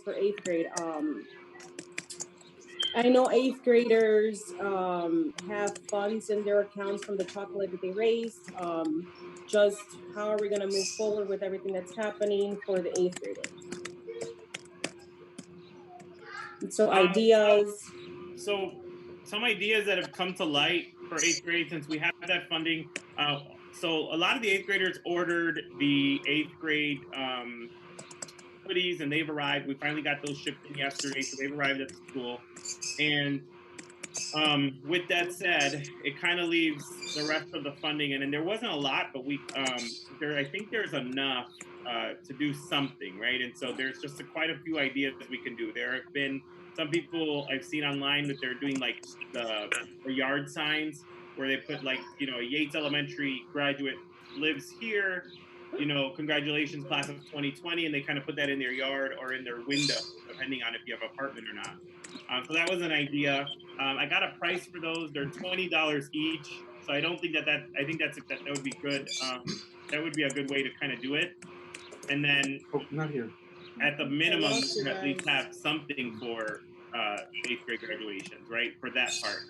for eighth grade. I know eighth graders have funds in their accounts from the chocolate that they raised. Just how are we going to move forward with everything that's happening for the eighth graders? So ideas. So some ideas that have come to light for eighth grade since we have that funding. So a lot of the eighth graders ordered the eighth grade hoodies, and they've arrived. We finally got those shipped in yesterday, so they've arrived at the school. And with that said, it kind of leaves the rest of the funding, and there wasn't a lot, but I think there's enough to do something, right? And so there's just quite a few ideas we can do. There have been some people I've seen online that they're doing like the yard signs where they put like, a Yates Elementary graduate lives here, congratulations class of 2020, and they kind of put that in their yard or in their window, depending on if you have an apartment or not. So that was an idea. I got a price for those. They're $20 each. So I don't think I think that would be good. That would be a good way to kind of do it. And then not here. At the minimum, we can at least have something for eighth grade graduations, right? For that part.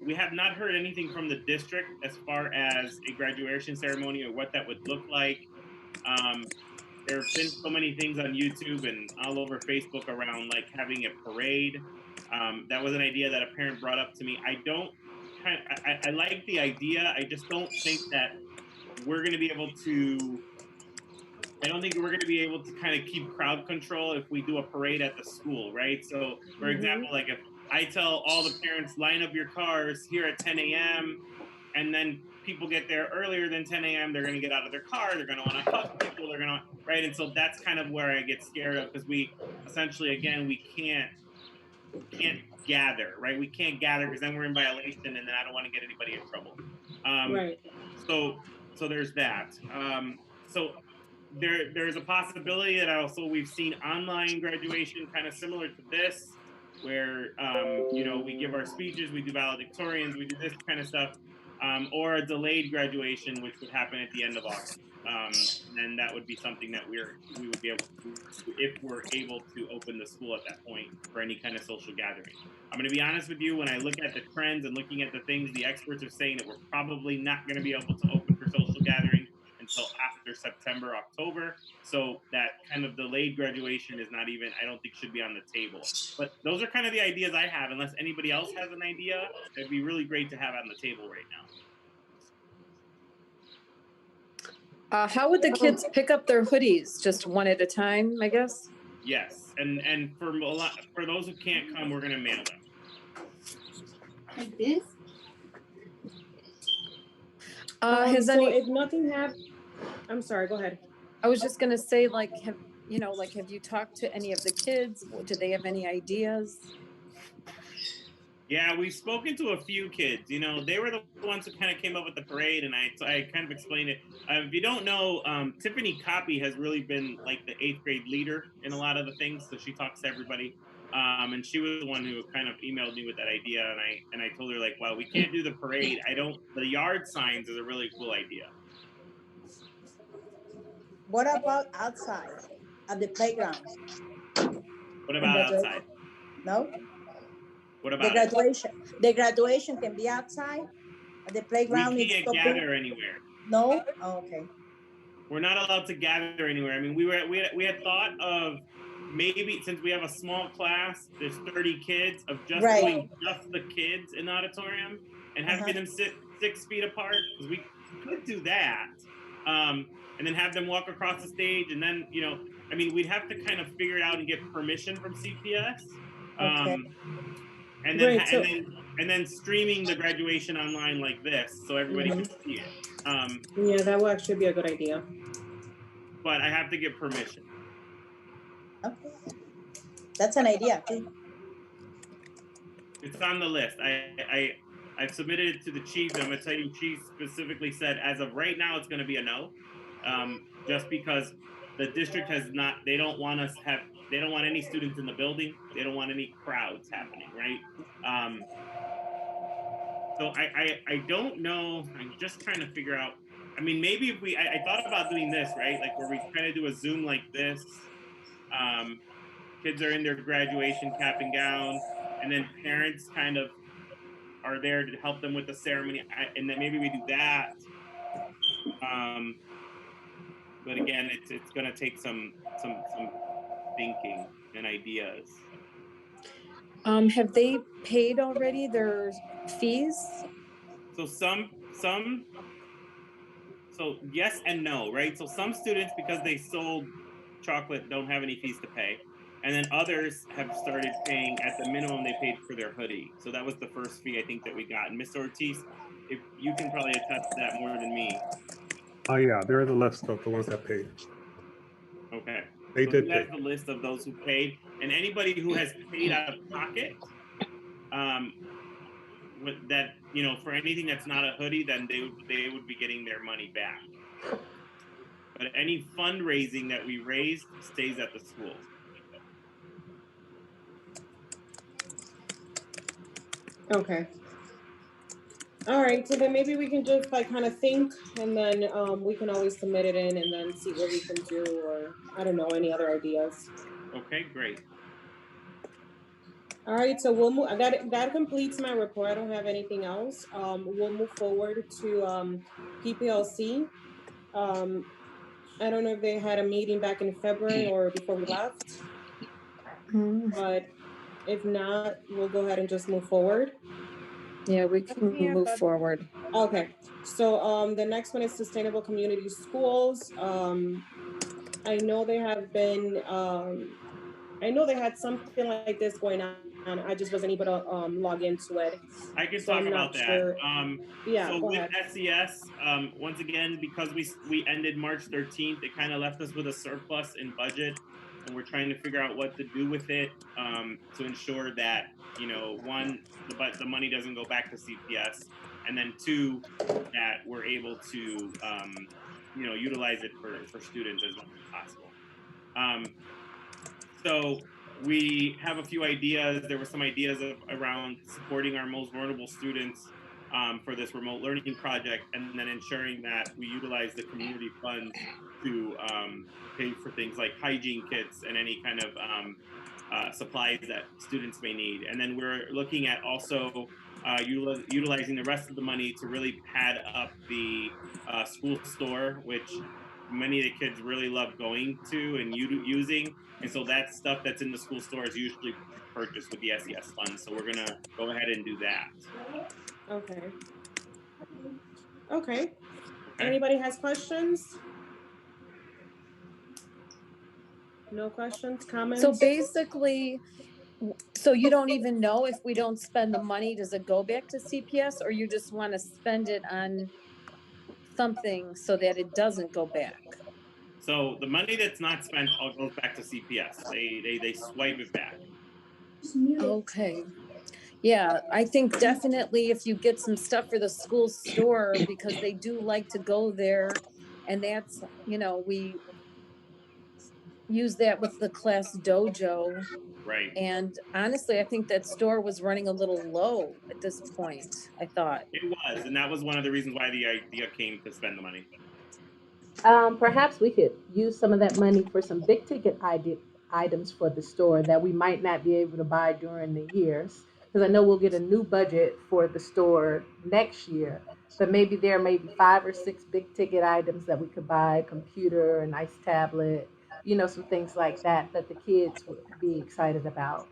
We have not heard anything from the district as far as a graduation ceremony or what that would look like. There have been so many things on YouTube and all over Facebook around like having a parade. That was an idea that a parent brought up to me. I like the idea. I just don't think that we're going to be able to. I don't think we're going to be able to kind of keep crowd control if we do a parade at the school, right? So, for example, like if I tell all the parents line up your cars here at 10 a.m. and then people get there earlier than 10 a.m., they're going to get out of their car, they're going to want to hug people, they're going to, right? And so that's kind of where I get scared of, because we essentially, again, we can't gather, right? We can't gather because then we're in violation, and then I don't want to get anybody in trouble. Right. So there's that. So there's a possibility that also we've seen online graduation kind of similar to this, where we give our speeches, we do valedictorians, we do this kind of stuff, or a delayed graduation, which would happen at the end of August. And that would be something that we would be able to, if we're able to open the school at that point for any kind of social gathering. I'm going to be honest with you, when I look at the trends and looking at the things, the experts are saying that we're probably not going to be able to open for social gathering until after September, October. So that kind of delayed graduation is not even, I don't think, should be on the table. But those are kind of the ideas I have. Unless anybody else has an idea, it'd be really great to have on the table right now. How would the kids pick up their hoodies? Just one at a time, I guess? Yes, and for those who can't come, we're going to mail them. Like this? If nothing happened, I'm sorry, go ahead. I was just going to say, have you talked to any of the kids? Do they have any ideas? Yeah, we've spoken to a few kids. They were the ones who kind of came up with the parade, and I kind of explained it. If you don't know, Tiffany Copy has really been like the eighth grade leader in a lot of the things, so she talks to everybody. And she was the one who kind of emailed me with that idea, and I told her, like, well, we can't do the parade. The yard signs is a really cool idea. What about outside at the playground? What about outside? No. What about the graduation can be outside at the playground? We can't gather anywhere. No? Oh, okay. We're not allowed to gather anywhere. I mean, we had thought of maybe, since we have a small class, there's 30 kids, of just doing just the kids in the auditorium and having them sit 6 feet apart, because we could do that. And then have them walk across the stage, and then, we'd have to kind of figure it out and get permission from CPS. Okay. And then streaming the graduation online like this, so everybody can see it. Yeah, that would actually be a good idea. But I have to get permission. Okay. That's an idea. It's on the list. I've submitted it to the chief. I'm going to tell you, chief specifically said, as of right now, it's going to be a no. Just because the district they don't want any students in the building. They don't want any crowds happening, right? So I don't know. I'm just trying to figure out. I mean, maybe if I thought about doing this, right? Like where we kind of do a Zoom like this. kids are in their graduation cap and gown, and then parents kind of are there to help them with the ceremony, and then maybe we do that. But again, it's going to take some thinking and ideas. Have they paid already their fees? So so yes and no, right? So some students, because they sold chocolate, don't have any fees to pay. And then others have started paying at the minimum they paid for their hoodie. So that was the first fee I think that we got. And Mr. Ortiz, if you can probably attest to that more than me. Oh yeah, there is a list of the ones that paid. Okay. They So did he pay. has the list of those who paid, and anybody who has paid out of pocket, with that, for anything that's not a hoodie, then they would be getting their money back. But any fundraising that we raised stays at the school. Okay. All right, so then maybe we can just like kind of think, and then we can always submit it in and then see what we can do, or I don't know, any other ideas. Okay, great. All right, so we'll move. That completes my report. I don't have anything else. We'll move forward to PPLC. Um, I don't know if they had a meeting back in February or before we left, but if not, we'll go ahead and just move forward. Yeah, we can move forward. Okay, so the next one is sustainable community schools. I know they have been. I know they had something like this going on. I just wasn't able to log into it. I can So talk I'm about not that. sure. Yeah, So go with ahead. SES, once again, because we ended March 13th, it kind of left us with a surplus in budget, and we're trying to figure out what to do with it, to ensure that, one, the money doesn't go back to CPS, and then two, that we're able to utilize it for students as much as possible. So we have a few ideas. There were some ideas around supporting our most vulnerable students, for this remote learning project, and then ensuring that we utilize the community funds to pay for things like hygiene kits and any kind of supplies that students may need. And then we're looking at also utilizing the rest of the money to really pad up the school store, which many of the kids really love going to and using. And so that stuff that's in the school store is usually purchased with the SES funds. So we're gonna go ahead and do that. Okay. Okay. Okay. Anybody has questions? No questions, comments? So basically, so you don't even know if we don't spend the money, does it go back to CPS, or you just want to spend it on something so that it doesn't go back? So the money that's not spent all goes back to CPS. They swipe it back. Okay. Yeah, I think definitely if you get some stuff for the school store, because they do like to go there, and that's, we use that with the class dojo. Right. And honestly, I think that store was running a little low at this point, I thought. It was, and that was one of the reasons why the idea came to spend the money. Perhaps we could use some of that money for some big ticket items for the store that we might not be able to buy during the years. Because I know we'll get a new budget for the store next year, but maybe there may be 5 or 6 big ticket items that we could buy, a computer, a nice tablet, some things like that that the kids would be excited about.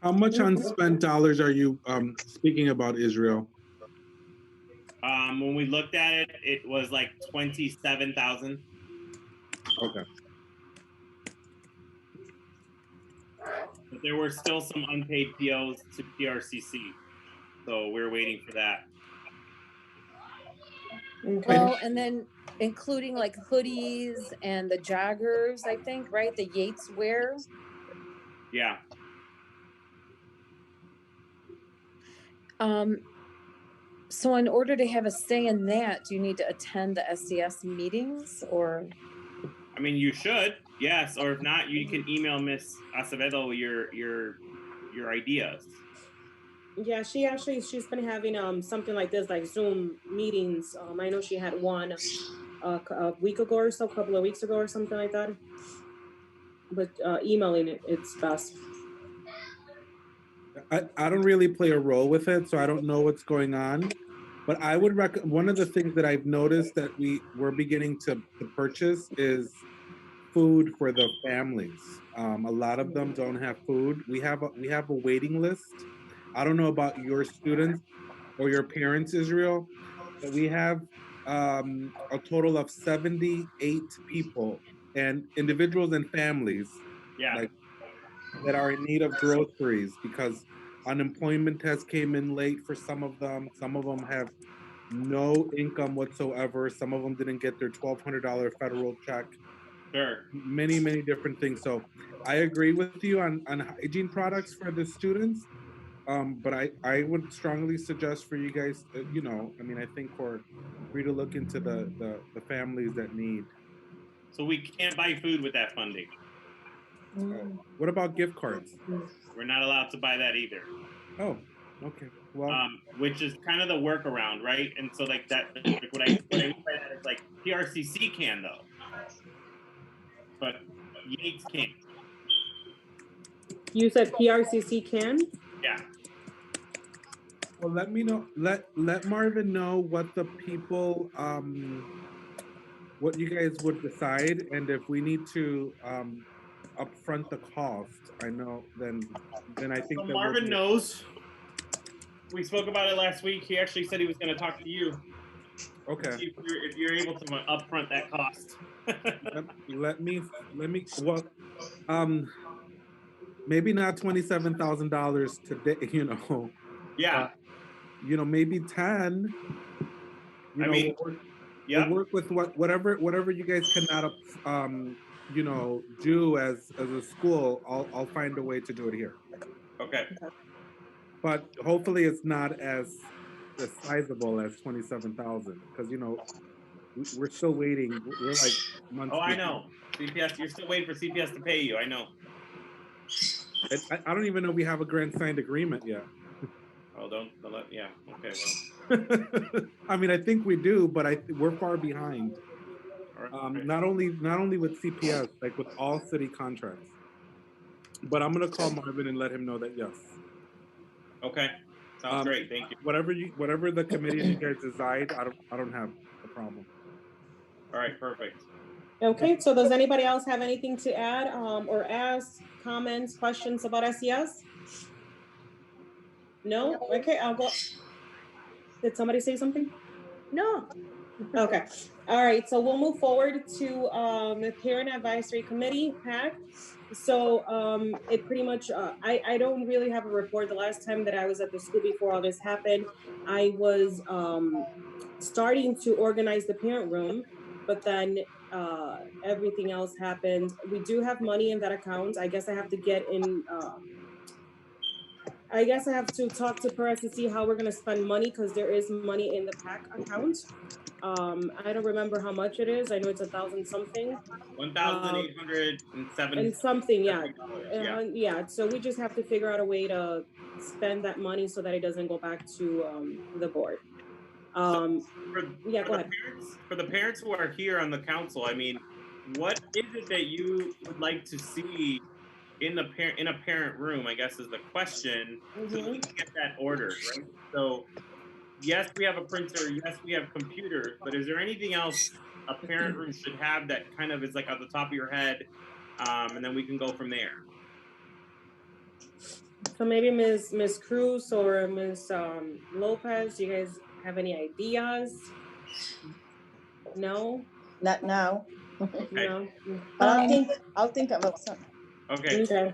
How much unspent dollars are you speaking about, Israel? When we looked at it, it was like 27,000. Okay. But there were still some unpaid POs to PRCC, so we're waiting for that. Okay. Well, and then including like hoodies and the joggers, I think, right? The Yates wear. Yeah. So in order to have a say in that, do you need to attend the SES meetings, or? I mean, you should, yes, or if not, you can email Miss Acevedo your ideas. Yeah, she's been having something like this, like Zoom meetings. I know she had one a week ago or so, a couple of weeks ago or something like that. But emailing it's best. I don't really play a role with it, so I don't know what's going on. But I would recommend, one of the things that I've noticed that we're beginning to purchase is food for the families. A lot of them don't have food. We have a waiting list. I don't know about your students or your parents, Israel, but we have a total of 78 people and individuals and families, Yeah. like, that are in need of groceries because unemployment has came in late for some of them. Some of them have no income whatsoever. Some of them didn't get their $1,200 federal check. Sure. Many different things. So I agree with you on hygiene products for the students. But I would strongly suggest for you guys, I mean, I think for you to look into the families that need. So we can't buy food with that funding. What about gift cards? We're not allowed to buy that either. Oh, okay. Well, which is kind of the workaround, right? And so like that, like what I mean by that is like PRCC can though, but Yates can't. You said PRCC can? Yeah. well, let me know. Let Marvin know what the people, what you guys would decide, and if we need to upfront the cost. I know. Then I think So that Marvin knows. We spoke about it last week. He actually said he was going to talk to you. Okay. If you're able to upfront that cost. let me. Well, maybe not $27,000 today. Yeah. But, maybe 10. I mean, we'll work with whatever you guys cannot do as a school. I'll find a way to do it here. Okay. But hopefully it's not as sizable as 27,000 because we're still waiting. We're like months. Oh, I know. CPS, you're still waiting for CPS to pay you. I know. I don't even know we have a grant signed agreement yet. Oh, don't let. Yeah. Okay. Well. I mean, I think we do, but we're far behind. Right. Not only with CPS, like with all city contracts. But I'm gonna call Marvin and let him know that yes. Okay. Sounds great. Thank you. Whatever the committee you guys decide, I don't have a problem. All right. Perfect. Okay. So does anybody else have anything to add or ask, comments, questions about SES? No? Okay, I'll go. Did somebody say something? No. Okay. All right. So we'll move forward to the Parent Advisory Committee, PAC. So it pretty much, I don't really have a report. The last time that I was at the school before all this happened, I was starting to organize the parent room, but then everything else happened. We do have money in that account. I guess I have to get in. I guess I have to talk to Perez to see how we're going to spend money because there is money in the PAC account. I don't remember how much it is. I know it's 1,000 something. 1,807 and something, yeah. Yeah. So we just have to figure out a way to spend that money so that it doesn't go back to the board. Go ahead. For the parents who are here on the council, I mean, what is it that you would like to see in a parent room? I guess is the question. So we can get that ordered, right? So yes, we have a printer. Yes, we have computers. But is there anything else a parent room should have that kind of is like at the top of your head, and then we can go from there? So maybe Ms. Cruz or Ms. Lopez, do you guys have any ideas? No? Not now. Okay. No. But I'll think about something. Okay.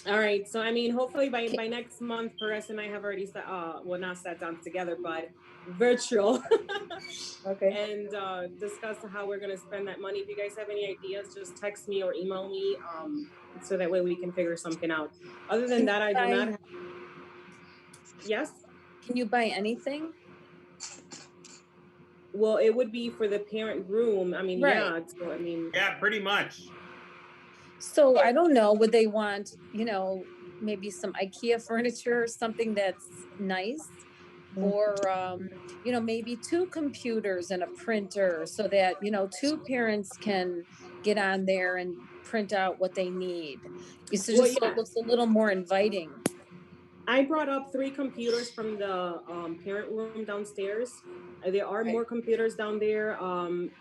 All right. So I mean, hopefully by next month, Perez and I have already not sat down together, but virtual. Okay. And discuss how we're gonna spend that money. If you guys have any ideas, just text me or email me, so that way we can figure something out. Other than that, I do not have. Yes. Can you buy anything? Well, it would be for the parent room. I mean, right. Yeah. So I mean, yeah, pretty much. So I don't know. Would they want, maybe some IKEA furniture or something that's nice? or maybe 2 computers and a printer so that 2 parents can get on there and print out what they need. It's Well, just so it yeah, looks a little more inviting. I brought up 3 computers from the parent room downstairs. There are Right. more computers down there.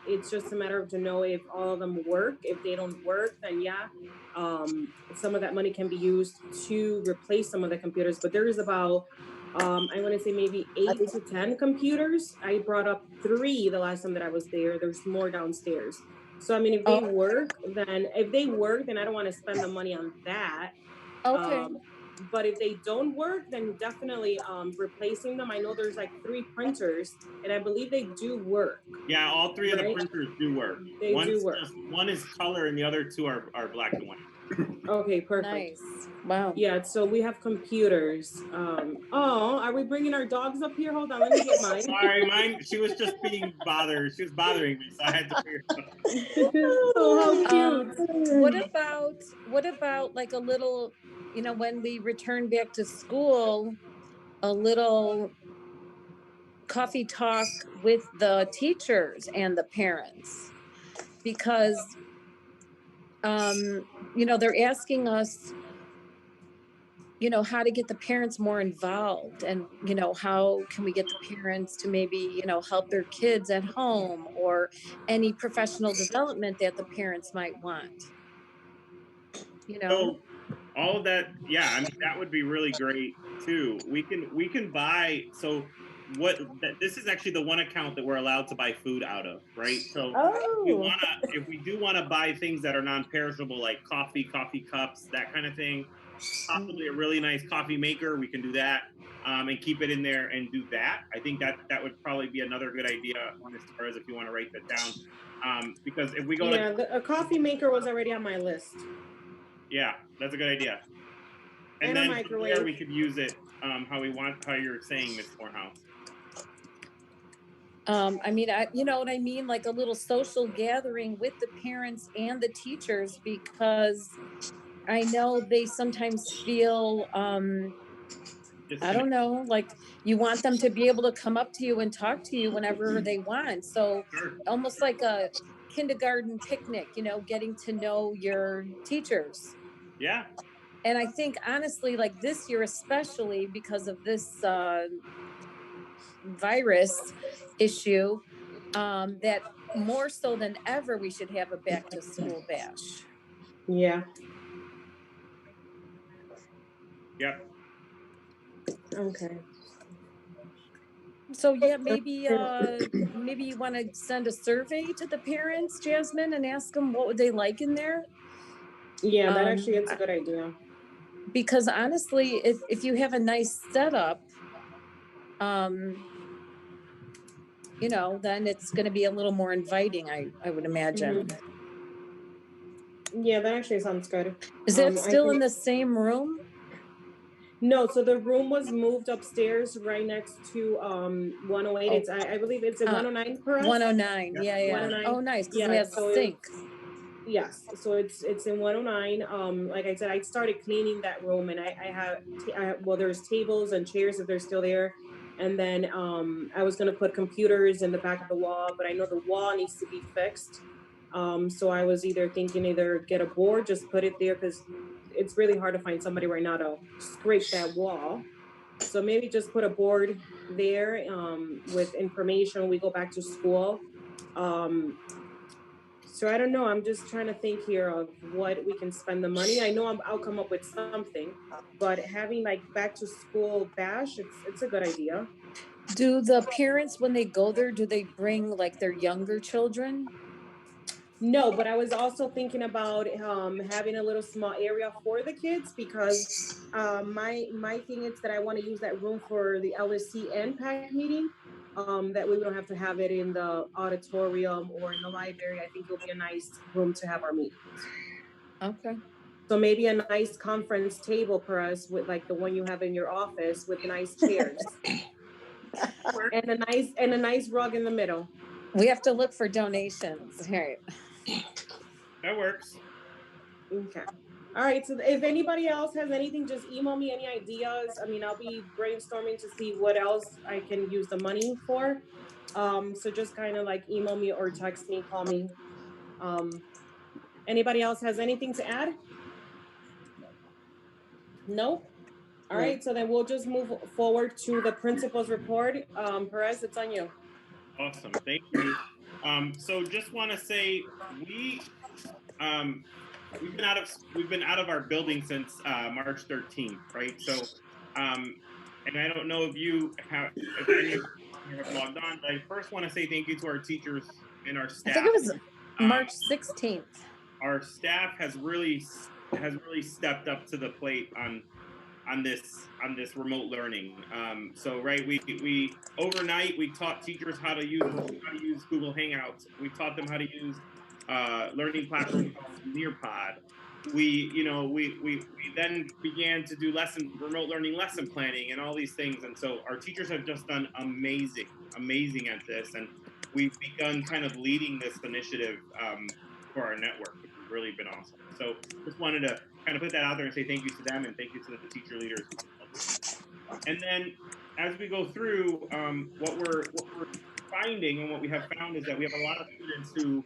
It's just a matter of to know if all of them work. If they don't work, then yeah, some of that money can be used to replace some of the computers. But there is about, I want to say maybe 8 to 10 computers. I brought up 3 the last time that I was there. There's more downstairs. So I mean, if they Oh, work, then I don't want to spend the money on that. okay. Um, but if they don't work, then definitely replacing them. I know there's like 3 printers, and I believe they do work, Yeah, all 3 of the right? printers do work. They do work. One is color and the other 2 are black and white. Okay, perfect. Nice. Wow. Yeah, so we have computers. Oh, are we bringing our dogs up here? Hold on, let me get mine. Sorry, mine. She was just being bothered. She was bothering me, so I had to figure it out. Oh, how Um, cute. what about like a little, when we return back to school, a little coffee talk with the teachers and the parents, because they're asking us how to get the parents more involved, and how can we get the parents to maybe help their kids at home, or any professional development that the parents might want you know So all of that, yeah, I mean that would be really great too. We can buy, so this is actually the one account that we're allowed to buy food out of, right? So Oh, if we do want to buy things that are non-perishable, like coffee cups, that kind of thing, possibly a really nice coffee maker, we can do that, and keep it in there and do that. I think that would probably be another good idea, as far as if you want to write that down, because if we go to, yeah, a coffee maker was already on my list, yeah, that's a good idea. And and a then from there microwave. we could use it how we want, how you're saying, Miss Morehouse. I mean, you know what I mean, like a little social gathering with the parents and the teachers, because I know they sometimes feel I don't Disconnect. know, like you want them to be able to come up to you and talk to you whenever they want. So Sure. almost like a kindergarten picnic, getting to know your teachers. Yeah. And I think honestly, like this year, especially because of this virus issue, that more so than ever, we should have a back to school bash. Yeah. Yep. Okay. So yeah, maybe you want to send a survey to the parents, Jasmine, and ask them what would they like in there. Yeah, that actually Um, it's a good idea. because honestly, if you have a nice setup, um, then it's going to be a little more inviting. I would imagine. Hmm. Yeah, that actually sounds good. Is that I still think in the same room? no. So the room was moved upstairs, right next to 108. Oh, I believe it's in 109 for us. 109. Yep. Yeah, yeah. 109. Oh, nice, because it Yeah. has a So sink. yes. So it's in 109. Like I said, I started cleaning that room, and well, there's tables and chairs if they're still there. And then I was gonna put computers in the back of the wall, but I know the wall needs to be fixed. So I was either thinking either get a board, just put it there because it's really hard to find somebody right now to scrape that wall. So maybe just put a board there with information when we go back to school. Um, so I don't know. I'm just trying to think here of what we can spend the money. I know I'll come up with something, but having like back to school bash, it's a good idea. Do the parents, when they go there, do they bring like their younger children? No, but I was also thinking about having a little small area for the kids because my thing is that I want to use that room for the LSC and PAC meeting. That way we don't have to have it in the auditorium or in the library. I think it'll be a nice room to have our meetings. Okay. So maybe a nice conference table for us with like the one you have in your office with nice chairs and a nice rug in the middle. We have to look for donations. All right. That works. Okay. All right, so if anybody else has anything, just email me any ideas. I mean, I'll be brainstorming to see what else I can use the money for. So just kind of like email me or text me, call me. Um, Anybody else has anything to add? No? All right, so then we'll just move forward to the principal's report. Perez, it's on you. Awesome, thank you. So just want to say um, we've been out of our building since March 13th, right? So, and I don't know if any of you have logged on, but I first want to say thank you to our teachers and our I staff. think it was March 16th. Our staff has really stepped up to the plate on this remote learning. So right, we overnight we taught teachers how to use Google Hangouts. We taught them how to use learning platform called Nearpod. We then began to do remote learning lesson planning and all these things. And so our teachers have just done amazing at this, and we've begun kind of leading this initiative for our network, which has really been awesome. So just wanted to kind of put that out there and say thank you to them and thank you to the teacher leaders who helped. And then as we go through, what we're finding and what we have found is that we have a lot of students who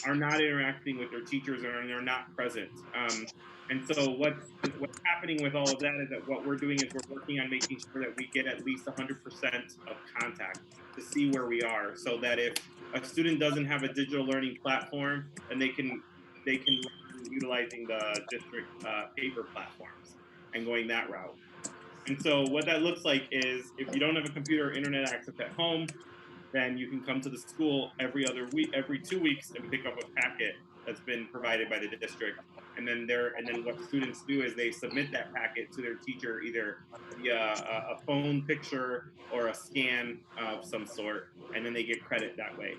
are not interacting with their teachers and they're not present. And so what's happening with all of that is that what we're doing is we're working on making sure that we get at least 100% of contact to see where we are, so that if a student doesn't have a digital learning platform, then they can learn utilizing the district paper platforms and going that route. And so what that looks like is if you don't have a computer or internet access at home, then you can come to the school every 2 weeks and pick up a packet that's been provided by the district. And then what students do is they submit that packet to their teacher either via a phone picture or a scan of some sort, and then they get credit that way.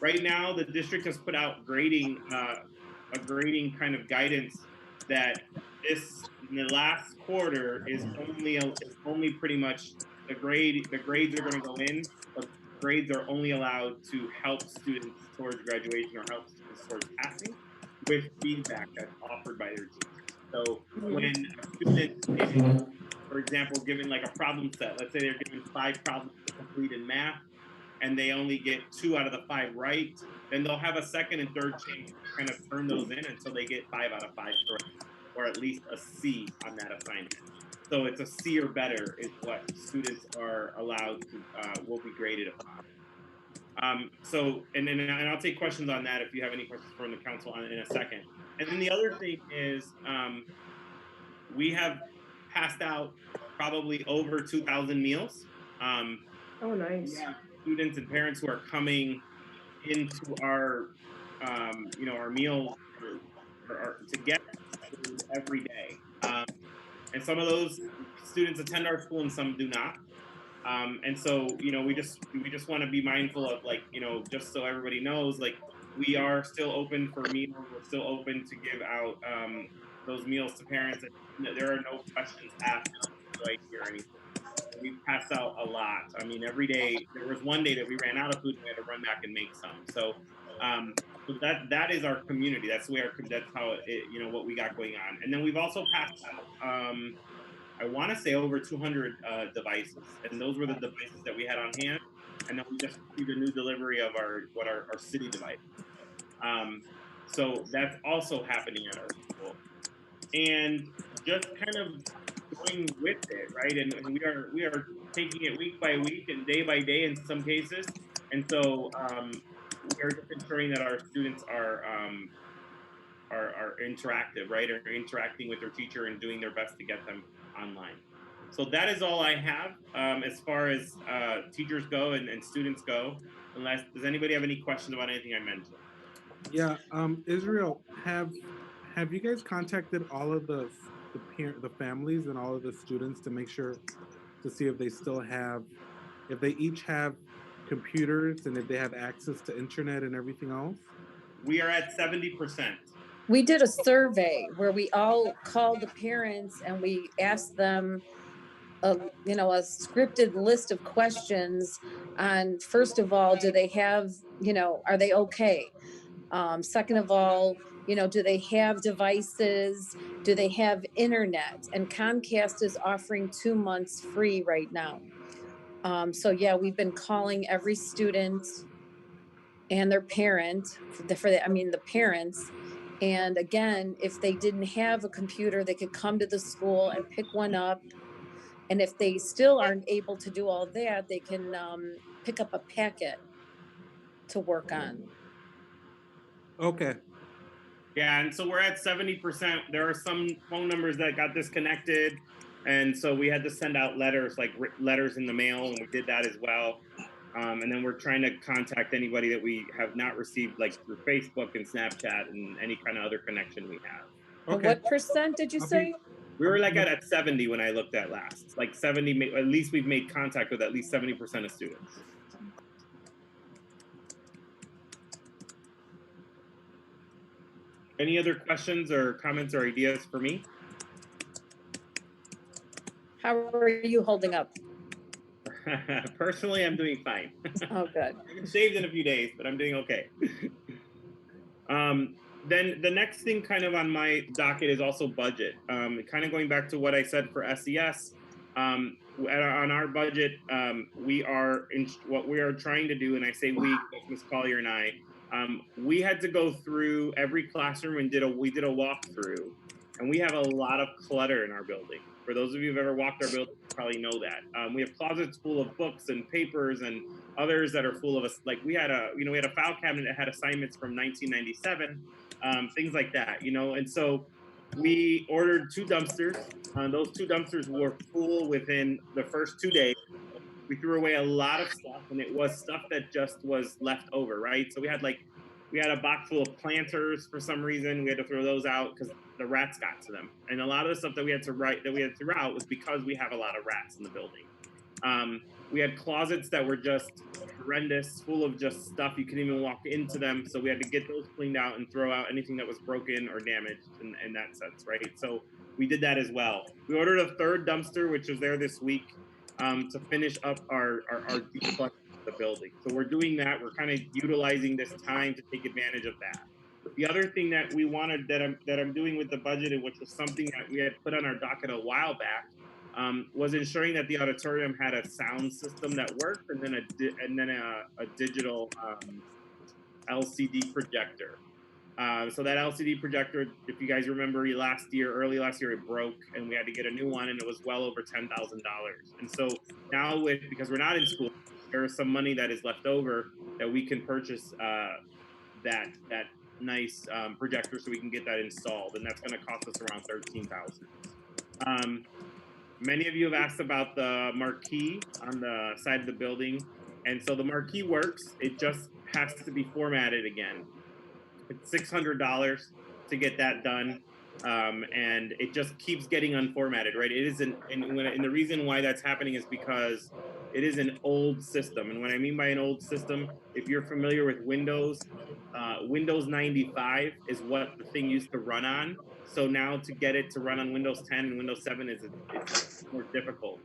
Right now, the district has put out a grading kind of guidance that this in the last quarter is only pretty much the grades are going to go in, but grades are only allowed to help students towards graduation or help students towards passing with feedback that's offered by their teachers. So when a student is, for example, given like a problem set, let's say they're given 5 problems to complete in math, and they only get 2 out of the 5 right, then they'll have a second and third chance to kind of turn those in until they get 5 out of 5 correct, or at least a C on that assignment. So it's a C or better is what students are allowed to will be graded upon. So and I'll take questions on that if you have any questions from the council in a second. And then the other thing is we have passed out probably over 2,000 meals. Oh, nice. We have students and parents who are coming into our our meal to get food every day. And some of those students attend our school and some do not. And so we just want to be mindful of, like, just so everybody knows, like, we are still open for meals. We're still open to give out those meals to parents, and there are no questions asked or anything. We passed out a lot. I mean, every day there was one day that we ran out of food and we had to run back and make some. So so that is our community. That's how what we got going on. And then we've also passed out I want to say over 200 devices, and those were the devices that we had on hand. And then we just received a new delivery of our city device. So that's also happening at our school, and just kind of going with it, right? And we are taking it week by week and day by day in some cases. And so we are just ensuring that our students are interactive, right? Are interacting with their teacher and doing their best to get them online. So that is all I have as far as teachers go and students go. Unless, does anybody have any questions about anything I mentioned? Yeah, Israel, have you guys contacted all of the families and all of the students to make sure to see if they still have, if they each have computers and if they have access to internet and everything else? We are at 70%. We did a survey where we all called the parents and we asked them a scripted list of questions on, first of all, do they have, are they okay? Second of all, You know, do they have devices? Do they have internet? And Comcast is offering 2 months free right now. So yeah, we've been calling every student and their parent I mean, the parents. And again, if they didn't have a computer, they could come to the school and pick one up. And if they still aren't able to do all that, they can pick up a packet to work on. Okay. Yeah, and so we're at 70%. There are some phone numbers that got disconnected, and so we had to send out letters, like letters in the mail, and we did that as well. And then we're trying to contact anybody that we have not received, like through Facebook and Snapchat and any kind of other connection we have. And Okay. what percent did you say? We were like at 70 when I looked at last. Like 70, at least we've made contact with at least 70% of students. Any other questions or comments or ideas for me? How are you holding up? Personally, I'm doing fine. Oh, good. I get shaved in a few days, but I'm doing okay. Then the next thing kind of on my docket is also budget. Kind of going back to what I said for SES, on our budget, what we are trying to do, and I say we, Ms. Collier and I, we had to go through every classroom and we did a walkthrough, and we have a lot of clutter in our building. For those of you who've ever walked our building, you probably know that. We have closets full of books and papers and others that are full of us. Like we had a file cabinet that had assignments from 1997, things like that, and so we ordered 2 dumpsters. Those 2 dumpsters were full within the first 2 days. We threw away a lot of stuff, and it was stuff that just was left over, right? So we had a box full of planters for some reason. We had to throw those out because the rats got to them. And a lot of the stuff that we had to throw out was because we have a lot of rats in the building. We had closets that were just horrendous, full of just stuff. You couldn't even walk into them. So we had to get those cleaned out and throw out anything that was broken or damaged in that sense, right? So we did that as well. We ordered a 3rd dumpster, which was there this week, to finish up our decluttering of the building. So we're doing that. We're kind of utilizing this time to take advantage of that. The other thing that we wanted that I'm doing with the budget, and which was something that we had put on our docket a while back, was ensuring that the auditorium had a sound system that worked, and then a digital LCD projector. So that LCD projector, if you guys remember, early last year, it broke, and we had to get a new one, and it was well over $10,000. And so now, because we're not in school, there is some money that is left over that we can purchase that nice projector, so we can get that installed, and that's going to cost us around $13,000. Many of you have asked about the marquee on the side of the building. And so the marquee works. It just has to be formatted again. It's $600 to get that done. And it just keeps getting unformatted, right? It isn't, and the reason why that's happening is because it is an old system. And what I mean by an old system, if you're familiar with Windows, Windows 95 is what the thing used to run on. So now to get it to run on Windows 10 and Windows 7 it's more difficult.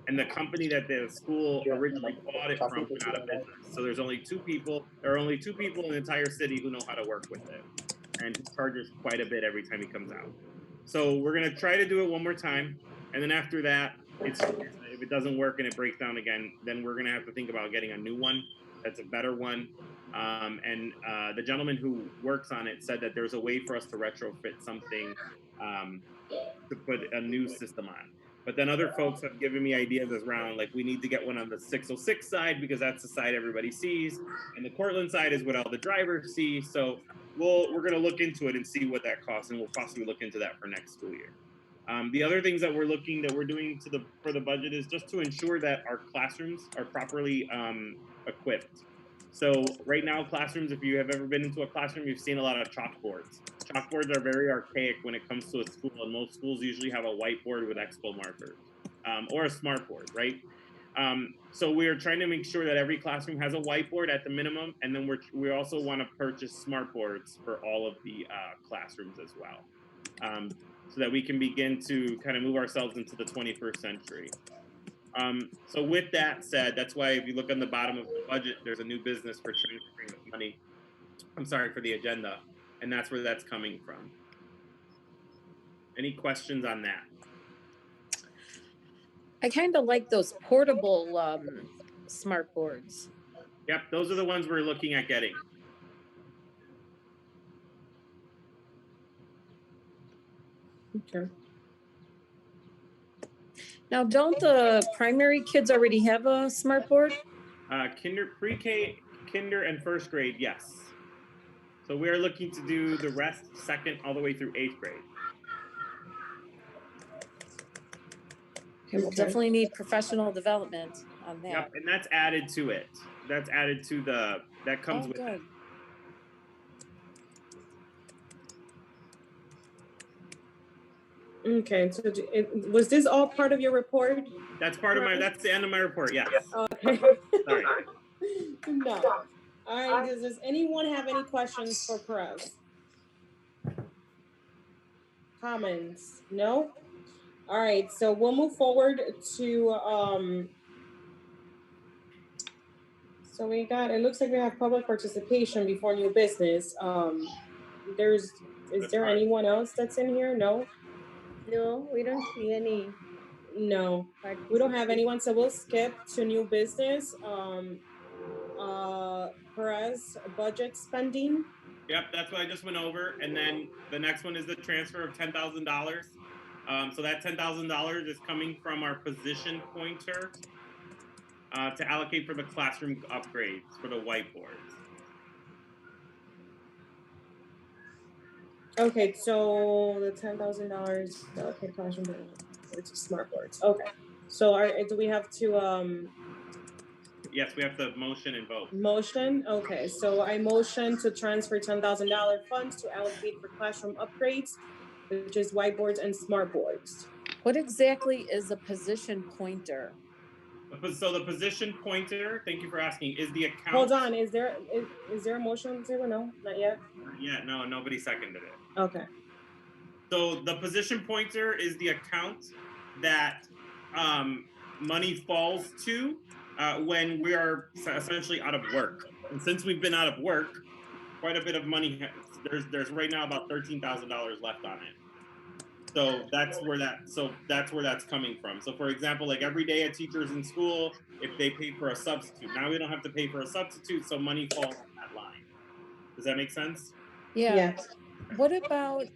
And the company that the school originally bought it from went out of business. So there are only 2 people in the entire city who know how to work with it. And he charges quite a bit every time he comes out. So we're gonna try to do it one more time. And then after that, if it doesn't work and it breaks down again, then we're gonna have to think about getting a new one that's a better one. And the gentleman who works on it said that there's a way for us to retrofit something to put a new system on. But then other folks have given me ideas as around, like, we need to get one on the 606 side because that's the side everybody sees, and the Cortland side is what all the drivers see. So we're going to look into it and see what that costs, and we'll possibly look into that for next school year. The other things that we're doing for the budget is just to ensure that our classrooms are properly equipped. So right now, classrooms, if you have ever been into a classroom, you've seen a lot of chalkboards. Chalkboards are very archaic when it comes to a school, and most schools usually have a whiteboard with expo markers, or a smart board, right? So we are trying to make sure that every classroom has a whiteboard at the minimum, and then we also want to purchase smart boards for all of the classrooms as well, so that we can begin to kind of move ourselves into the 21st century. So with that said, that's why if you look on the bottom of the budget, there's a new business for transferring of money. I'm sorry, for the agenda. and that's where that's coming from. Any questions on that? I kind of like those portable smart boards. Yep, those are the ones we're looking at getting. Okay. Now, don't the primary kids already have a smart board? Pre-K, kinder, and first grade, yes. So we are looking to do the rest second all the way through 8th grade. Okay, we'll definitely need professional development on that. Yep, and that's added to it. That's added to that comes with it. Okay, so was this all part of your report? That's part of that's the end of my report, yes. Okay. Sorry. No. All right, does anyone have any questions for Perez? Comments? No? All right, so we'll move forward to so it looks like we have public participation before new business. Is there anyone else that's in here? No? No, we don't see any. No, we don't have anyone, so we'll skip to new business. Perez, budget spending. Yep, that's what I just went over. And then the next one is the transfer of $10,000. So that $10,000 is coming from our position pointer to allocate for the classroom upgrades for the whiteboards. Okay, so the $10,000 okay, classroom boards, smart boards. Okay, so do we have to Yes, we have to motion and vote. Motion. Okay, so I motion to transfer $10,000 funds to allocate for classroom upgrades, which is whiteboards and smart boards. What exactly is a position pointer? So the position pointer, thank you for asking, is the account. Hold on, is there a motion on the table? No, not yet. Yeah, no, nobody seconded it. Okay. So the position pointer is the account that money falls to when we are essentially out of work. And since we've been out of work, quite a bit of money. There's right now about $13,000 left on it. So that's where that's coming from. So for example, like every day a teacher's in school, if they pay for a substitute, now we don't have to pay for a substitute, so money falls on that line. Does that make sense? Yeah. Yes. What about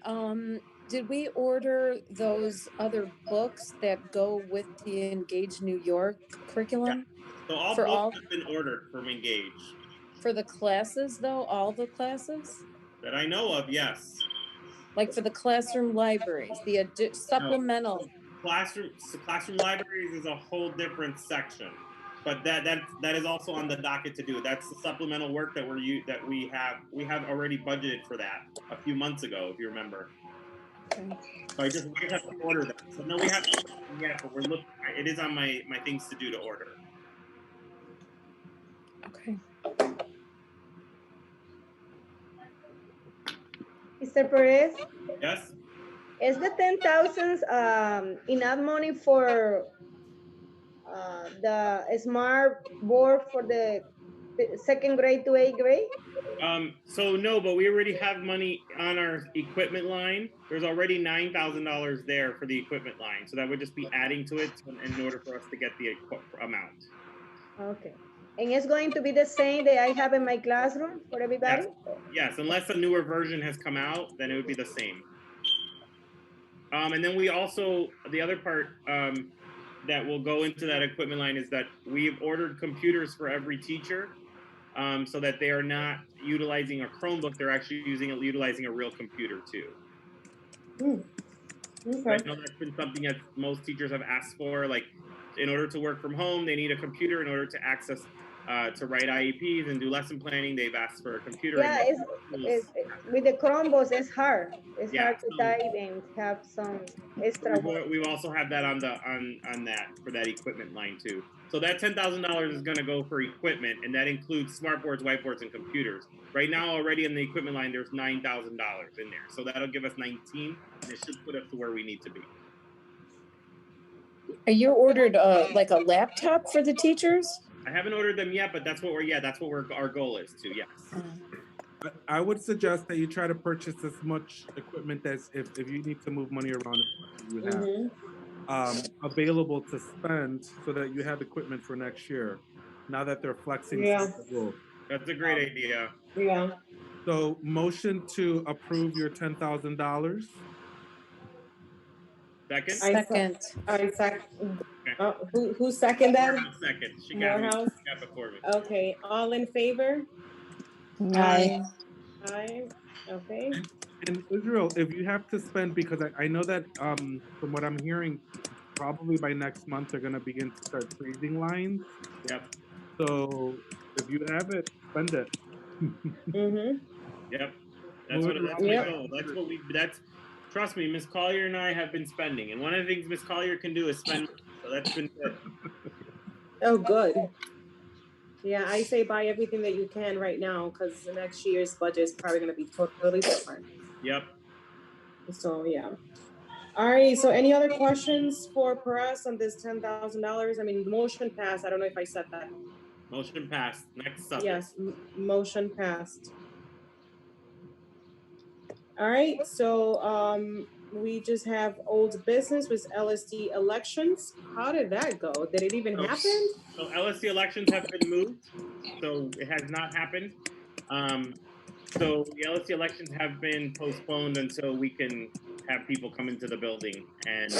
did we order those other books that go with the Engage New York curriculum? So all For books have been ordered from Engage. For the classes though, all the classes? That I know of, yes. Like for the classroom libraries, the supplemental. No. Classroom libraries is a whole different section. But that is also on the docket to do. That's the supplemental work that we have already budgeted for that a few months ago, if you remember. Okay. So I just have to order that. So no, we haven't yet, but we're looking. It is on my things to do to order. Okay. Mr. Perez? Yes? Is the 10,000 enough money for the smart board for the second grade to 8th grade? So no, but we already have money on our equipment line. There's already $9,000 there for the equipment line. So that would just be adding to it in order for us to get the amount. Okay. And it's going to be the same that I have in my classroom for everybody? Yes, unless a newer version has come out, then it would be the same. And then we also, the other part that will go into that equipment line is that we've ordered computers for every teacher so that they are not utilizing a Chromebook, they're actually utilizing a real computer too. Okay. I know that's been something that most teachers have asked for, like in order to work from home, they need a computer in order to access to write IEPs and do lesson planning. They've asked for a computer. Yeah, it's with the Chromebooks, it's hard. It's hard to type and have some extra work. We also have that on that for that equipment line too. So that $10,000 is going to go for equipment, and that includes smartboards, whiteboards, and computers. Right now, already in the equipment line, there's $9,000 in there. So that'll give us 19, and it should put us to where we need to be. Are you ordered like a laptop for the teachers? I haven't ordered them yet, but that's what our goal is to, yes. I would suggest that you try to purchase as much equipment as if you need to move money around as much as you have available to spend so that you have equipment for next year. Now that they're flexing some Yeah, of the rules. That's a great idea. yeah. So motion to approve your $10,000. Second? Second. I sec. Okay. Who seconded that? Morehouse second. She Morehouse. got before me. Okay, all in favor? Aye. Aye. Okay. And Israel, if you have to spend, because I know that from what I'm hearing, probably by next month they're gonna begin to start freezing lines. Yep. So if you have it, spend it. Mm-hmm. Yep. Move it That's around. my Yep. goal. Trust me, Miss Collier and I have been spending. And one of the things Miss Collier can do is spend. So that's been good. Oh, good. Yeah, I say buy everything that you can right now because the next year's budget is probably going to be totally different. Yep. So, yeah. All right. So, any other questions for Perez on this $10,000? I mean, motion passed. I don't know if I said that. Motion passed. Next subject. Yes, motion passed. All right. So, we just have old business with LSD elections. How did that go? Did it even happen? So LSC elections have been moved. So it has not happened. So the LSC elections have been postponed until we can have people come into the building and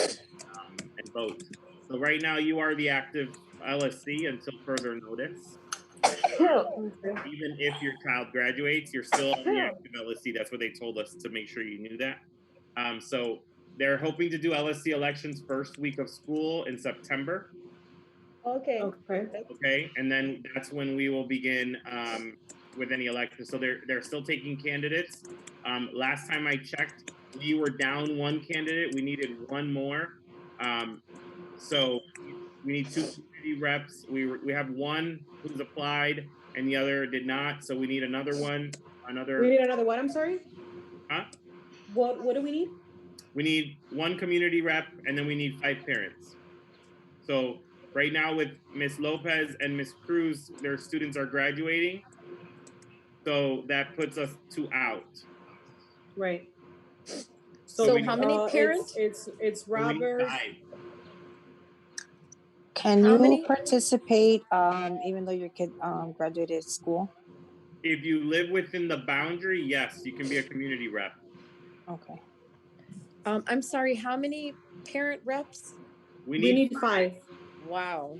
vote. So right now you are the active LSC until further notice. Even if your child graduates, you're still on the active LSC. That's what they told us to make sure you knew that. So they're hoping to do LSC elections first week of school in September. Okay. Okay, and then that's when we will begin with any elections. So they're still taking candidates. Last time I checked, we were down one candidate. We needed one more. So we need 2 community reps. We have one who's applied and the other did not. So we need another one. We need another what? I'm sorry. Huh? What do we need? We need one community rep and then we need 5 parents. So right now with Miss Lopez and Miss Cruz, their students are graduating. So that puts us 2 out. Right. So how many parents? It's Robert. 5. Can How you many? participate even though your kid graduated school? If you live within the boundary, yes, you can be a community rep. Okay. I'm sorry, how many parent reps? We need 5. Wow.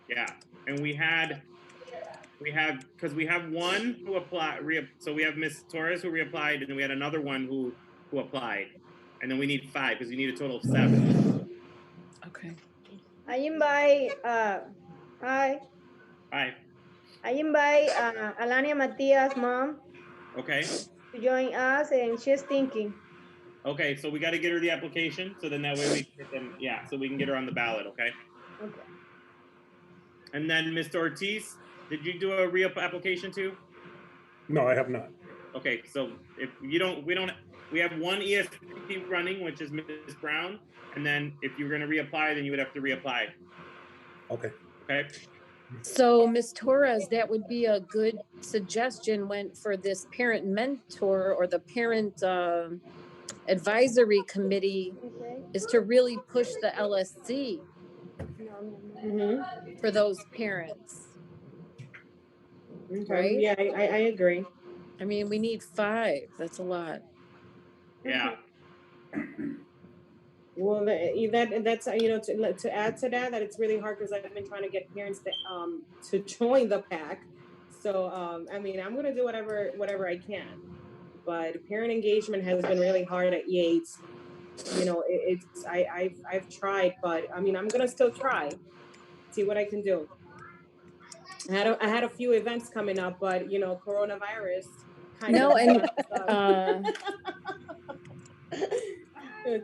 Yeah, and we have because we have one who applied. So we have Miss Torres who reapplied, and then we had another one who applied, and then we need 5 because we need a total of 7. Okay. I invite hi. Hi. I invite Alania Matias' mom Okay. to join us, and she's thinking. Okay, so we got to get her the application, so then that way we can get them. Yeah, so we can get her on the ballot. Okay. Okay. And then Mr. Ortiz, did you do a re-up application too? No, I have not. Okay, so if you don't, we have one ESPP running, which is Ms. Brown, and then if you were going to reapply, then you would have to reapply. Okay. Okay. So Ms. Torres, that would be a good suggestion for this parent mentor or the parent advisory committee is to really push the LSC for those parents. Okay. Right? Yeah, I agree. I mean, we need 5. That's a lot. Yeah. Well, that's to add to that it's really hard because I've been trying to get parents to join the PAC. So I mean, I'm gonna do whatever I can, but parent engagement has been really hard at Yates. You know, I've tried, but I mean, I'm gonna still try, see what I can do. I had a few events coming up, but you know, coronavirus kind No, of. and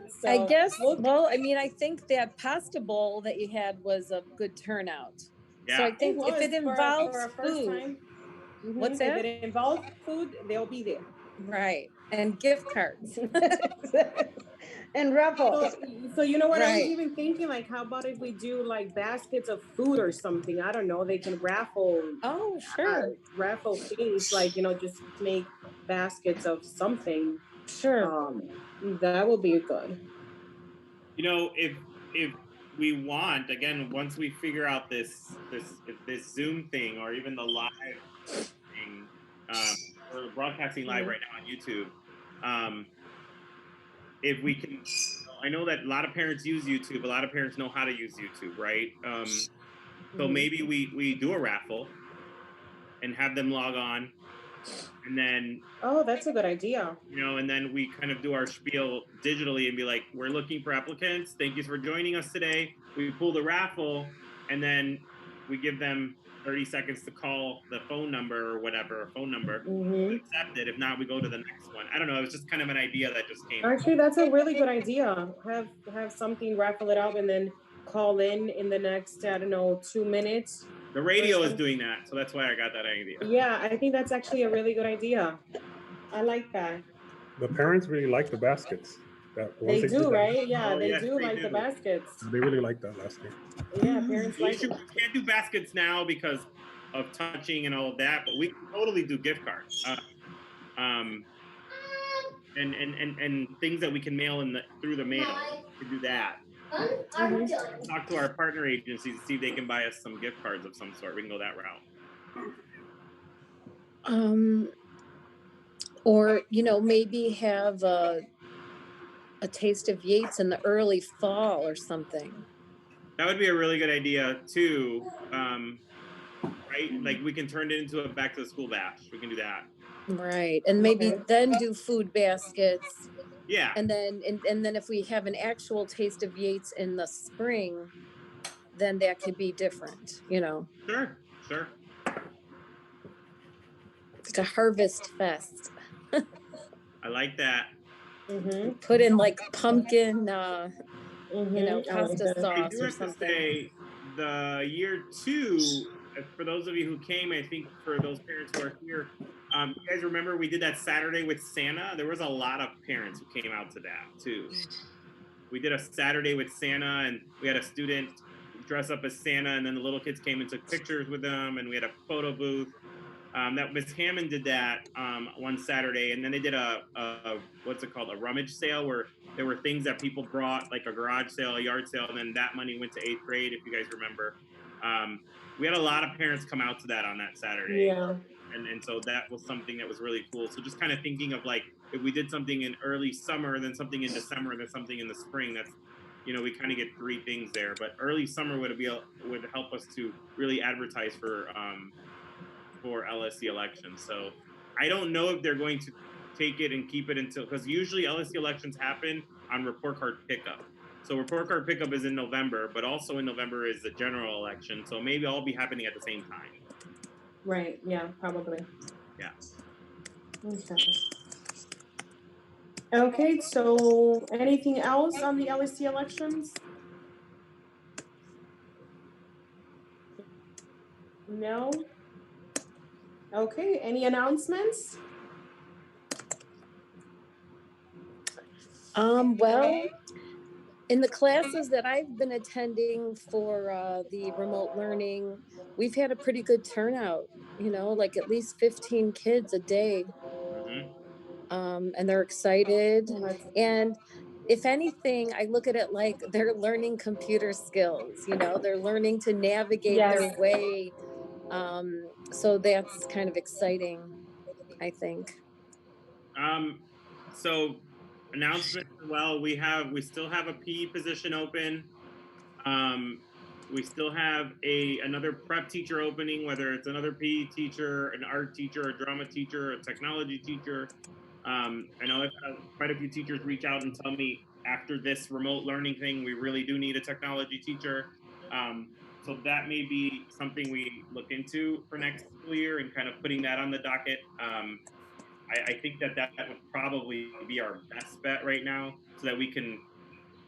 So, I guess, well, I mean, I think that pasta bowl that you had was a good turnout. Yeah. So I think if it involves for a first food, time, what's that? If it involves food, they'll be there. Right. And gift cards. And raffles. So you know what I was Right. even thinking, like, how about if we do like baskets of food or something? I don't know. They can raffle. Oh, sure. Raffle things, like, you know, just make baskets of something, Sure. that will be good. You know, if we want, again, once we figure out this Zoom thing or even the live thing, we're broadcasting live right now on YouTube. If we can, I know that a lot of parents use YouTube. A lot of parents know how to use YouTube, right? So maybe we do a raffle and have them log on, and then Oh, that's a good idea. you know, and then we kind of do our spiel digitally and be like, we're looking for applicants. Thank you for joining us today. We pull the raffle, and then we give them 30 seconds to call the phone number or whatever, phone number, accept it. If not, we go to the next one. I don't know. It was just kind of an idea that just came. Actually, that's a really good idea. Have something, raffle it out, and then call in the next, I don't know, 2 minutes. The radio is doing that, so that's why I got that idea. Yeah, I think that's actually a really good idea. I like that. The parents really like the baskets. They do, that, right? Yeah, Oh, they yes, do they like the do. baskets. they really like that last year. Yeah, parents The like issue, it. we can't do baskets now because of touching and all of that, but we can totally do gift cards. And things that we can mail through the mail. We can do that. Talk to our partner agencies to see if they can buy us some gift cards of some sort. We can go that route. Or, you know, maybe have a taste of Yates in the early fall or something. That would be a really good idea too. Right? Like we can turn it into a back to the school bash. We can do that. Right. And maybe then do food baskets. Yeah. And then if we have an actual taste of Yates in the spring, then that could be different, you know. Sure. Like a harvest fest. I like that. Put in like pumpkin, you know, pasta sauce I do or have something. to say, the year 2, for those of you who came, I think for those parents who are here, you guys remember we did that Saturday with Santa? There was a lot of parents who came out to that too. We did a Saturday with Santa, and we had a student dress up as Santa, and then the little kids came and took pictures with them, and we had a photo booth. That Miss Hammond did that one Saturday, and then they did a what's it called, a rummage sale, where there were things that people brought, like a garage sale, a yard sale, and then that money went to 8th grade, if you guys remember. We had a lot of parents come out to that on that Saturday. Yeah. And so that was something that was really cool. So just kind of thinking of like, if we did something in early summer, then something in December, then something in the spring, that's, you know, we kind of get 3 things there. But early summer would help us to really advertise for LSC elections. So I don't know if they're going to take it and keep it until, because usually LSC elections happen on report card pickup. So report card pickup is in November, but also in November is the general election. So maybe all be happening at the same time. Right. Yeah, probably. Yeah. Okay, so anything else on the LSC elections? No? Okay, any announcements? Well, in the classes that I've been attending for the remote learning, we've had a pretty good turnout, you know, like at least 15 kids a day. And they're excited. And if anything, I look at it like they're learning computer skills, you know, they're learning to navigate their way. So that's kind of exciting, I think. So announcement, well, we still have a PE position open. We still have another prep teacher opening, whether it's another PE teacher, an art teacher, a drama teacher, a technology teacher. I know I've had quite a few teachers reach out and tell me after this remote learning thing, we really do need a technology teacher. So that may be something we look into for next school year and kind of putting that on the docket. I think that would probably be our best bet right now, so that we can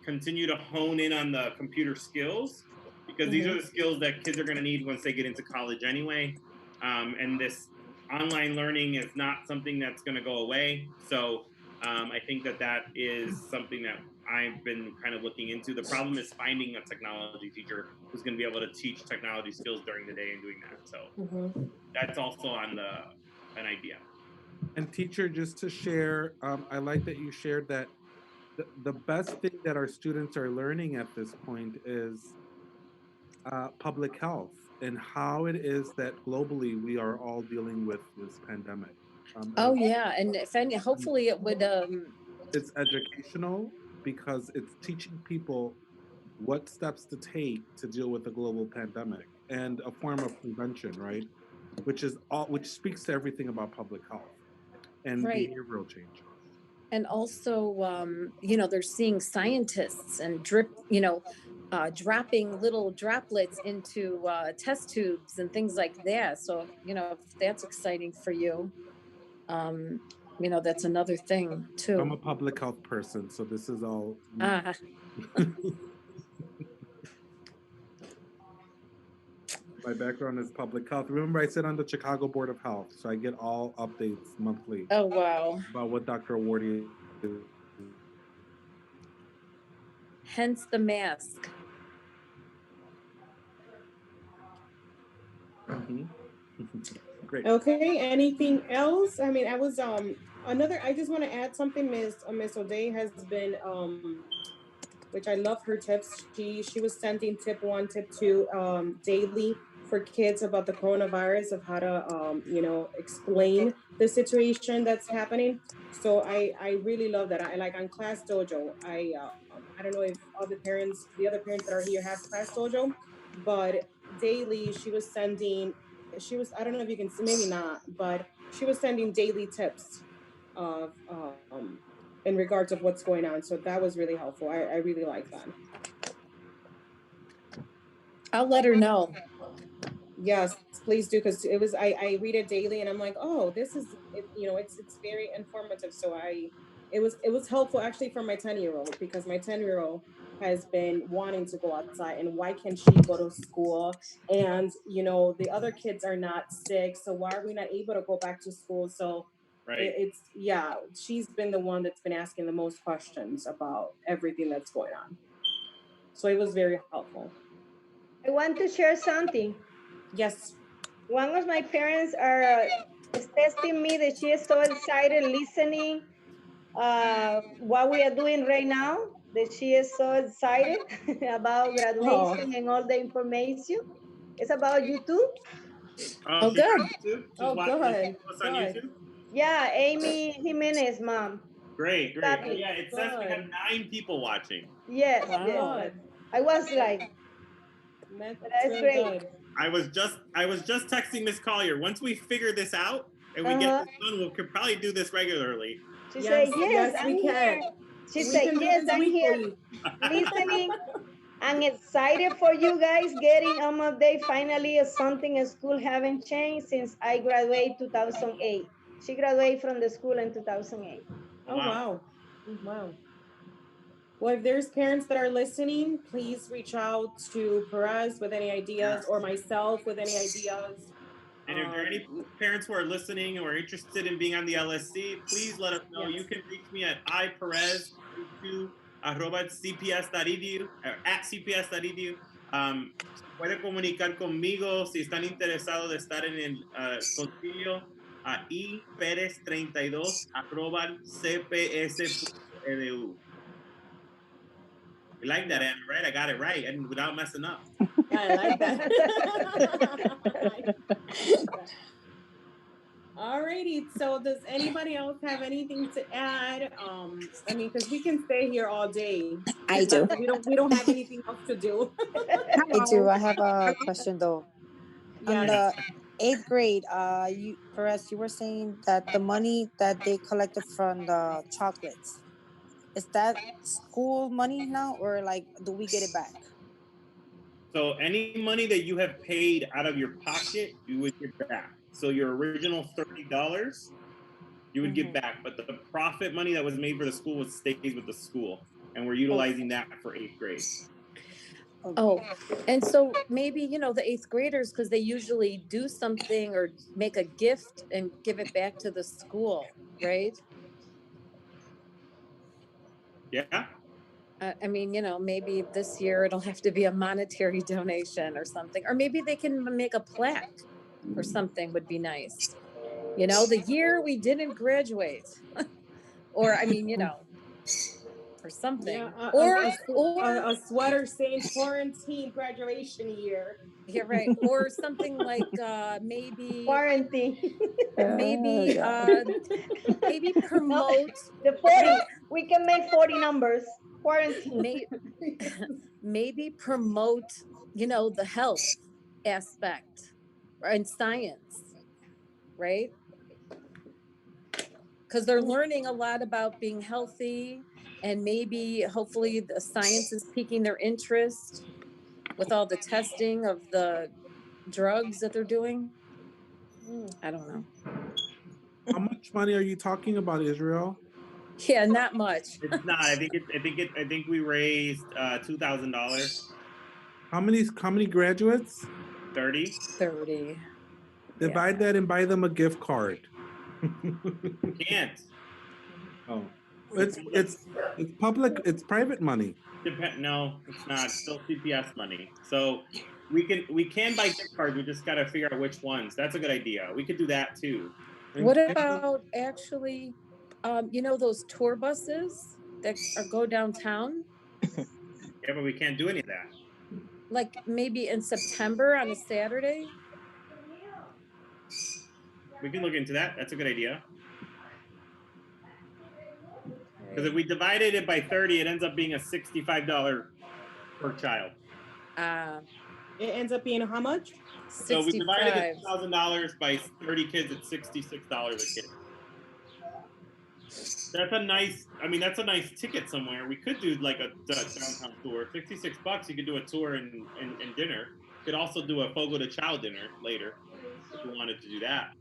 continue to hone in on the computer skills, because these are the skills that kids are going to need once they get into college anyway. And this online learning is not something that's going to go away. So I think that is something that I've been kind of looking into. The problem is finding a technology teacher who's going to be able to teach technology skills during the day and doing that. So that's also on an idea. And teacher, just to share, I like that you shared that the best thing that our students are learning at this point is public health and how it is that globally we are all dealing with this pandemic. Oh yeah, and if any, hopefully it would. It's educational because it's teaching people what steps to take to deal with a global pandemic and a form of prevention, right? Which speaks to everything about public health and Right. behavioral change. And also, they're seeing scientists and dropping little droplets into test tubes and things like that. So, if that's exciting for you, um, that's another thing I'm too. a public health person, so this is all. Ah, My background is public health. Remember, I sit on the Chicago Board of Health, so I get all updates monthly oh, wow. about what Dr. Awardi is. Hence the mask. Mhm. Great. Okay, anything else? I mean, I was another. I just want to add something. Miss O'Day has been which I love her tips. She was sending tip 1, tip 2 daily for kids about the coronavirus, of how to explain the situation that's happening. So I really love that. I like on Class Dojo. I don't know if the other parents that are here have Class Dojo, but daily I don't know if you can see, maybe not, but she was sending daily tips of in regards of what's going on. So that was really helpful. I really like that. I'll let her know. Yes, please do, because I read it daily and I'm like, oh, this is it, it's very informative. So it was helpful actually for my 10-year-old, because my 10-year-old has been wanting to go outside, and why can she go to school, and the other kids are not sick, so why are we not able to go back to school? So Right. it's yeah, she's been the one that's been asking the most questions about everything that's going on. So it was very helpful. I want to share something. Yes. One of my parents are is testing me that she is so excited listening what we are doing right now, that she is so excited about Oh, graduation and all the information. It's about you too. Oh, She's good. on YouTube. She's oh, watching good, us on good, YouTube. Yeah, Amy Jimenez, mom. Great, great. Oh, Copy. yeah, it says we have good, 9 people watching. Yes, yes. Wow. good. I was like, That's that's really great. good. I was just texting Miss Collier. Once we figure this out and we get Uh-huh. this done, we could probably do this regularly. She said, Yes, yes, yes, I'm we here. can. She We said, can do yes, this I'm here weekly. listening. I'm excited for you guys getting on my day. Finally, something in school haven't changed since I graduated 2008. She graduated from the school in 2008. Oh, Wow. wow. Wow. Well, if there's parents that are listening, please reach out to Perez with any Yeah. ideas, or myself with any ideas. And if there are any parents who are listening or interested in being on the LSC, please let us know. Yes. You can reach me at iperez22@cps.edu or at cps.edu. Puede comunicar conmigo si están interesados de estar en el concilio a iperez32@cps.edu. You like that, Yeah, Anna, right? I got it right and without messing up. I like that. I like that. Alrighty. So does anybody else have anything to add? I mean, because we can stay here all day. I do. We don't have anything else to do. I do. Hello. I have a question though. On Yes. Yeah. the eighth grade, you Perez, you were saying that the money that they collected from the chocolates, is that school money now, or like do we get it back? So any money that you have paid out of your pocket, you would get back. So your original $30, you would get Mm-hmm. back, but the profit money that was made for the school stays with the school, and we're Oh, utilizing that for 8th grade. oh, and so maybe, the eighth graders, because they usually do something or make a gift and give it back to the school, right? Yeah. I mean, maybe this year it'll have to be a monetary donation or something, or maybe they can make a plaque or something would be nice. You know, the year we didn't graduate. Or, I mean, you know, or something. Yeah, Or a sweater saying quarantine graduation year. yeah, right. Or something like maybe Quarantine. maybe maybe No, promote the 40. may, We can make 40 numbers. Quarantine. may maybe promote, you know, the health aspect and science, right? Because they're learning a lot about being healthy, and maybe hopefully the science is piquing their interest with all the testing of the drugs that they're doing. I don't know. How much money are you talking about, Israel? Yeah, not much. It's not. I think we raised $2,000. How many graduates? 30. 30. Divide that and buy them a gift card. Can't. Oh, it's public. It's private money. No, it's not. It's still CPS money. So we can buy gift cards. We just got to figure out which ones. That's a good idea. We could do that too. What about actually, you know, those tour buses that go downtown? Yeah, but we can't do any of that. Like maybe in September on a Saturday? We can look into that. That's a good idea. Because if we divided it by 30, it ends up being a $65 per child. It ends up being how much? 65. So we divided the $2,000 by 30 kids at $66 a kid. That's a nice. I mean, that's a nice ticket somewhere. We could do like a downtown tour. $66. You could do a tour and dinner. You could also do a Fogo de Chao dinner later if you wanted to do that.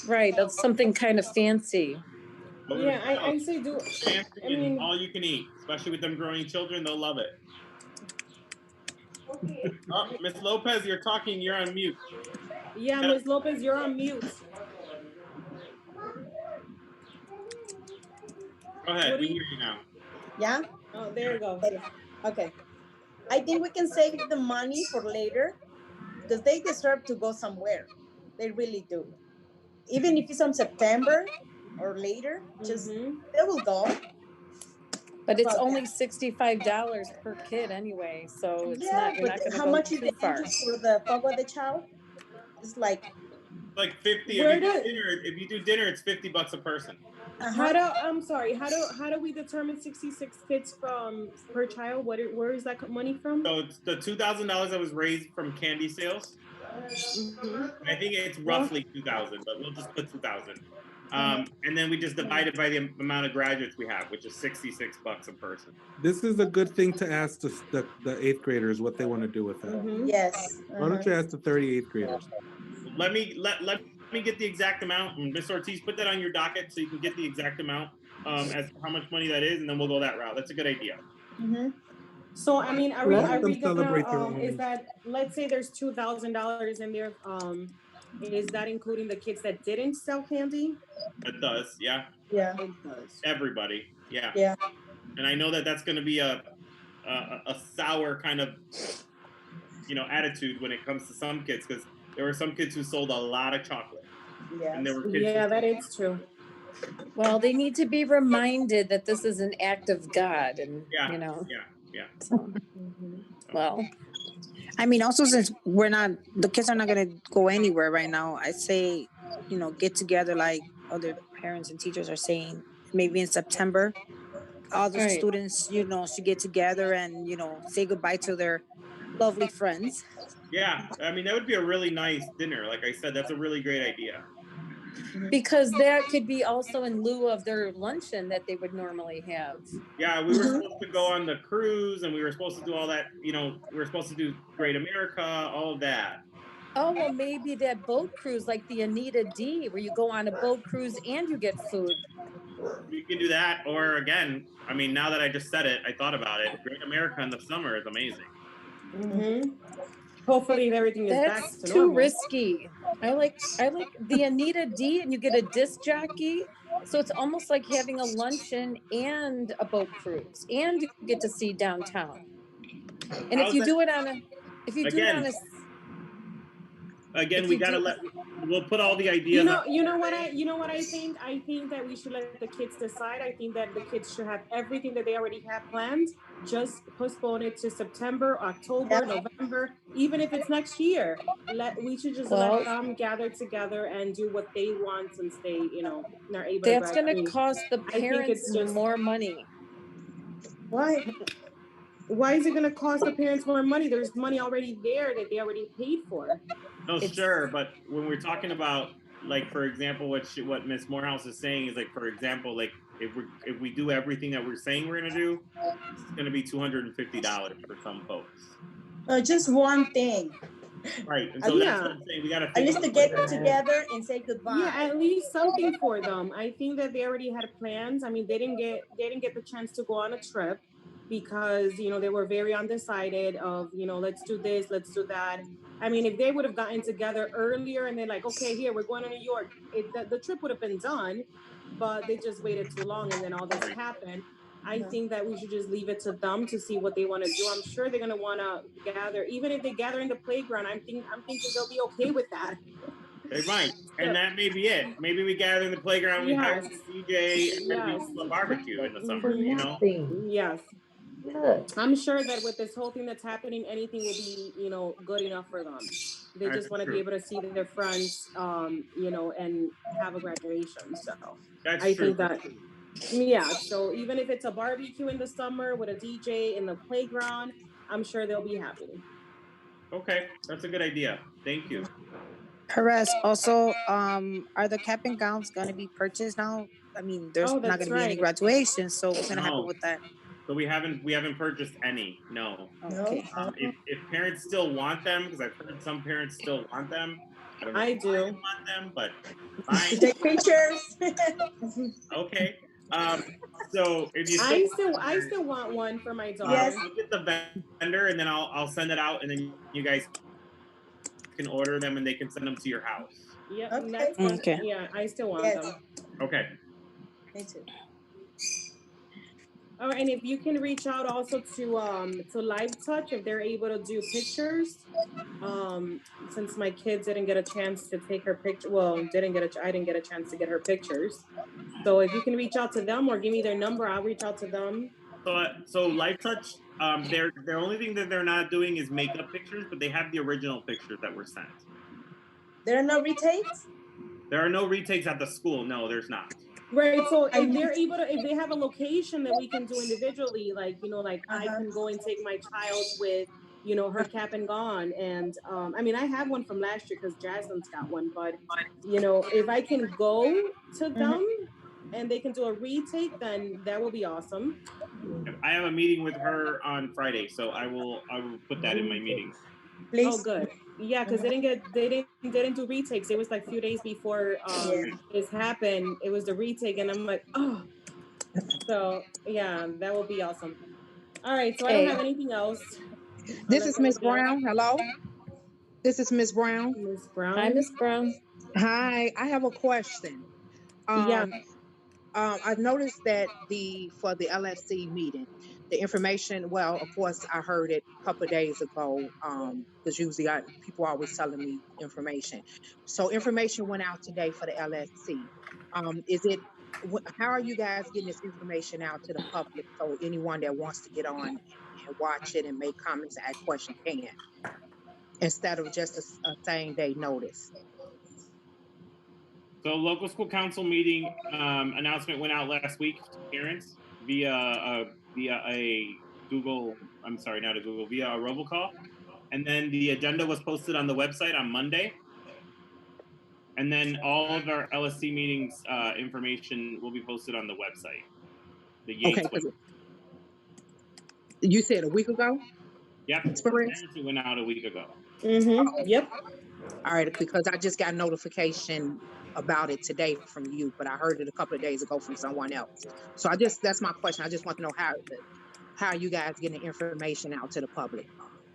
Right, that's something kind of fancy. Yeah, I say do. Fancy and all you can eat, especially with them growing children, they'll love it. Oh, Miss Lopez, you're talking. You're on mute. Yeah, Ms. Lopez, you're on mute. Go ahead. We hear you now. Yeah? Oh, there you go. Okay. I think we can save the money for later because they deserve to go somewhere. They really do. Even if it's on September or later, just they will go. But it's only $65 per kid anyway, so it's not. You're not going to how go much is too the far. interest for the Fogo de Chao? It's like 50. If you do dinner, it's $50 a person. I'm sorry. How do we determine 66 kids from per child? Where is that money from? So it's the $2,000 that was raised from candy sales. I think it's roughly 2,000, but we'll just put 2,000. And then we just divide it by the amount of graduates we have, which is $66 a person. This is a good thing to ask the 8th graders what they want to do with it. Yes. Why don't you ask the 38th graders? Let me get the exact amount, and Ms. Ortiz, put that on your docket so you can get the exact amount as to how much money that is, and then we'll go that route. That's a good idea. So I mean, are we gonna is age. that, let's say there's $2,000 in there, is that including the kids that didn't sell candy? It does, yeah. Yeah. It does. Everybody, yeah. Yeah. And I know that that's going to be a sour kind of, attitude when it comes to some kids, because there were some kids who sold a lot of chocolate. Yeah. And there were kids that is true. Well, they need to be reminded that this is an act of God, and Yeah. So, well, I mean, also since the kids are not gonna go anywhere right now, I say, get together like other parents and teachers are saying, maybe in September, all the students, should get together and, say goodbye to their lovely friends. Yeah, I mean, that would be a really nice dinner. Like I said, that's a really great idea. because that could be also in lieu of their luncheon that they would normally have. Yeah, we were supposed to go on the cruise, and we were supposed to do all that. We were supposed to do Great America, all of that. Oh, well, maybe that boat cruise, like the Anita D, where you go on a boat cruise and you get food. We can do that, or again, I mean, now that I just said it, I thought about it. Great America in the summer is amazing. Hopefully everything is back to That's normal. too risky. I like the Anita D, and you get a disc jockey. So it's almost like having a luncheon and a boat cruise, and you get to see downtown. And if you do it on a, again, If we you gotta do- we'll put all the ideas. You know what I think? I think that we should let the kids decide. I think that the kids should have everything that they already have planned. Just postpone it to September, October, November, even if it's next year. We should just let them gather together and do what they want since they, you know, are able to That's graduate. gonna cost the I think parents it's just more money. Why? why is it going to cost the parents more money? There's money already there that they already paid for. No, sure, but when we're talking about, like, for example, what Miss Morehouse is saying is, like, for example, like, if we do everything that we're saying we're gonna do, it's gonna be $250 for some folks. Just one thing. Right, and so that's what I'm saying. We gotta At least to get together and say goodbye. Yeah, at least something for them. I think that they already had plans. I mean, they didn't get the chance to go on a trip because, you know, they were very undecided of, you know, let's do this, let's do that. I mean, if they would have gotten together earlier and they're like, okay, here, we're going to New York, the trip would have been done, but they just waited too long and then all this happened. I think that we should just leave it to them to see what they want to do. I'm sure they're gonna want to gather, even if they gather in the playground. I'm thinking they'll be okay with that. They might, and that may be it. Maybe we gather in the playground, we hire a DJ, and we do a barbecue in the summer. You know? Yes. Good. I'm sure that with this whole thing that's happening, anything will be, you know, good enough for them. They just want to be able to see their friends, you know, and have a graduation. So I think that, yeah. So even if it's a barbecue in the summer with a DJ in the playground, I'm sure they'll be happy. Okay, that's a good idea. Thank you. Perez, also, are the cap and gowns going to be purchased now? I mean, there's not going to be any graduation, so what's going to happen with that? So we haven't purchased any. No. Okay. If parents still want them, because I've heard some parents still want them. I don't know I do want them, but fine. To take pictures. Okay. So if you I still want one for my daughter. Yes. I'll get the vendor and then I'll send it out, and then you guys can order them and they can send them to your house. Yeah. Okay. Okay. Yeah, I still want them. Okay. Me too. All right, and if you can reach out also to Live Touch if they're able to do pictures. Since my kids didn't get a chance to take her picture, I didn't get a chance to get her pictures. So if you can reach out to them or give me their number, I'll reach out to them. So Live Touch, the only thing that they're not doing is makeup pictures, but they have the original pictures that were sent. There are no retakes? There are no retakes at the school. No, there's not. Right. So if they're able to, if they have a location that we can do individually, like, you know, like I can go and take my child with, you know, her cap and gown. And I mean, I have one from last year because Jasmine's got one, but you know, if I can go to them and they can do a retake, then that will be awesome. I have a meeting with her on Friday, so I will put that in my meeting. Please. Oh, good. Yeah, because they didn't do retakes. It was like a few days before this happened. It was the retake, and I'm like, oh. So yeah, that will be awesome. All right, so I don't have anything else. This is Miss Brown. Hello. This is Miss Brown. Miss Brown. Hi, Miss Brown. Hi, I have a question. I've noticed that for the LSC meeting, the information, well, of course, I heard it a couple of days ago, because usually people are always telling me information. So information went out today for the LSC. How are you guys getting this information out to the public so anyone that wants to get on and watch it and make comments and ask questions can, instead of just a same-day notice? So local school council meeting announcement went out last week to parents via a Google, I'm sorry, not a Google, via a robocall. And then the agenda was posted on the website on Monday. And then all of our LSC meetings information will be posted on the website. The Yates website. You said a week ago? Yep. It went out a week ago. Yep. All right, because I just got notification about it today from you, but I heard it a couple of days ago from someone else. So that's my question. I just want to know how you guys getting the information out to the public.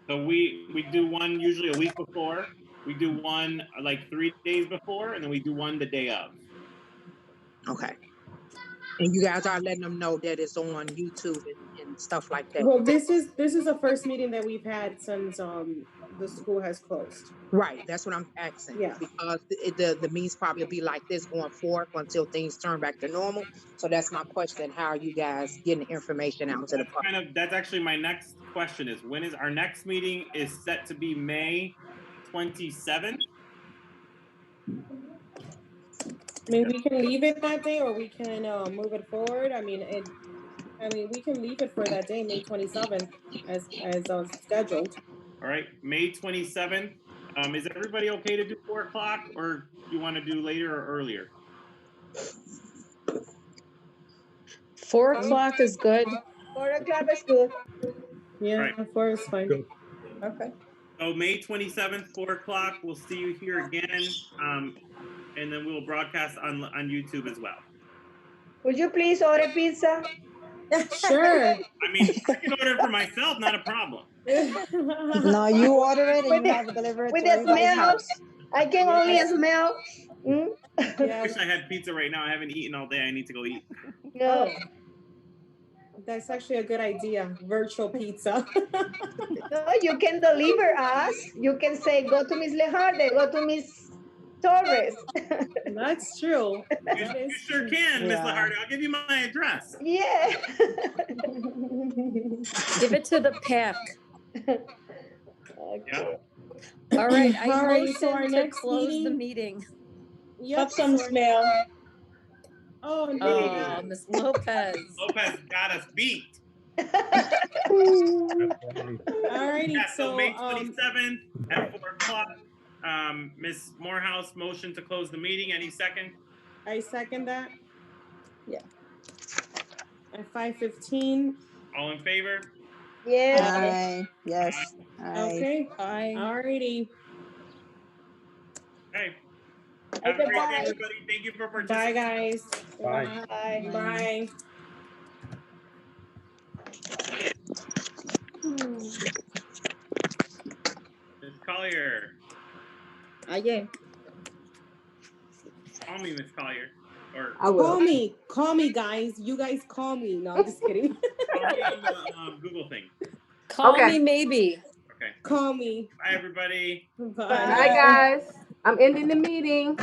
So we do one usually a week before. We do one like 3 days before, and then we do one the day of. Okay. And you guys are letting them know that it's on YouTube and stuff like that. Well, this is the first meeting that we've had since the school has closed. Right, that's what I'm asking. Yeah. Because the meetings probably will be like this going forward until things turn back to normal. So that's my question. How are you guys getting the information out to the public? That's actually my next question is when is our next meeting is set to be May 27th? I mean, we can leave it that day, or we can move it forward. I mean, we can leave it for that day, May 27th, as scheduled. All right, May 27th. Is everybody okay to do 4 o'clock, or you want to do later or earlier? 4 o'clock is good. 4 o'clock is good. Yeah, Right. 4 is fine. Good. Okay. So May 27th, 4 o'clock. We'll see you here again, and then we'll broadcast on YouTube as well. Would you please order pizza? Sure. I mean, I can order for myself, not a problem. No, you order it and you have it delivered With to the everybody's smell, house. I can only smell. Yeah, I wish I had pizza right now. I haven't eaten all day. I need to go eat. No. that's actually a good idea. Virtual pizza. No, you can deliver us. You can say, go to Miss Lejarde, go to Miss Torres. That's true. You sure can, Miss Yeah. Lahardi. I'll give you my address. Yeah. Give it to the pack. Yeah. All right, I Alrighty, so our motion to next close the meeting- meeting. Yep, Have some so our- smell. Oh, no. Oh, Miss Lopez. Lopez got us beat. Alrighty, Yeah, so so May 27th at 4 o'clock. Ms. Morehouse, motion to close the meeting. Any second? I second that. Yeah. At 5:15. All in favor? Yes. Aye. Yes. Aye. Okay. Bye. Alrighty. Okay. Have a Okay, great bye. day, everybody. Thank you for Bye, participating. guys. Bye. Bye. Bye. Ms. Collier. Aye. Call me, Miss Collier. Or I will. Call me, guys. You guys call me. No, I'm just kidding. call me on the Google thing. Call Okay. me maybe. Okay. Call me. Bye, everybody. Bye. Bye, guys. I'm ending the meeting.